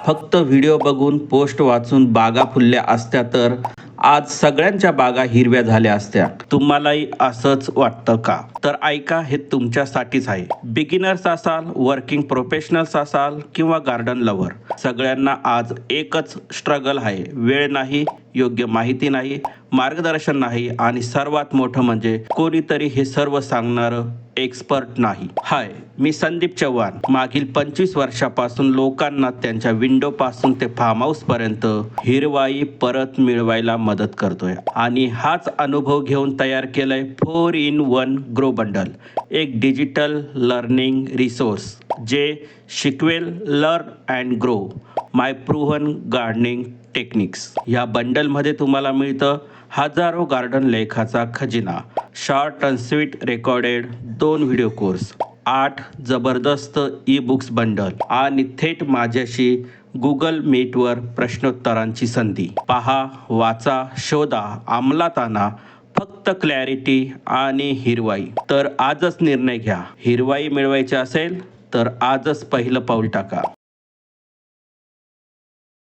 फक्त व्हिडिओ बघून पोस्ट वाचून बागा फुलल्या असत्या तर आज सगळ्यांच्या बागा हिरव्या झाल्या असत्या. तुम्हालाही असंच वाटतं का? तर ऐका, हे तुमच्यासाठीच आहे. बिगिनर्स असाल, वर्किंग प्रोफेशनल्स असाल किंवा गार्डन लव्हर, सगळ्यांना आज एकच स्ट्रगल आहे. वेळ नाही, योग्य माहिती नाही, मार्गदर्शन नाही आणि सर्वात मोठं म्हणजे कोणीतरी हे सर्व सांगणारं एक्सपर्ट नाही. हाय, मी संदीप चव्हाण. मागील 25 वर्षापासून लोकांना त्यांच्या विंडोपासून ते फार्म हाऊसपर्यंत हिरवाई परत मिळवायला मदत करतोय आणि हाच अनुभव घेऊन तयार केलंय 4-in-1 ग्रो बंडल, एक डिजिटल लर्निंग रिसोर्स जे शिकवेल learn and grow my proven gardening techniques. या बंडलमध्ये तुम्हाला मिळतं हजारो गार्डन लेखाचा खजिना, short and sweet recorded 2 video course, 8 जबरदस्त ई बुक्स बंडल आणि थेट माझ्याशी गुगल मीटवर प्रश्नोत्तरांची संधी. पहा, वाचा, शोधा, अंमलात आणा. फक्त क्लॅरिटी आणि हिरवाई. तर आजच निर्णय घ्या. हिरवाई मिळवायची असेल तर आजच पहिलं पाऊल टाका.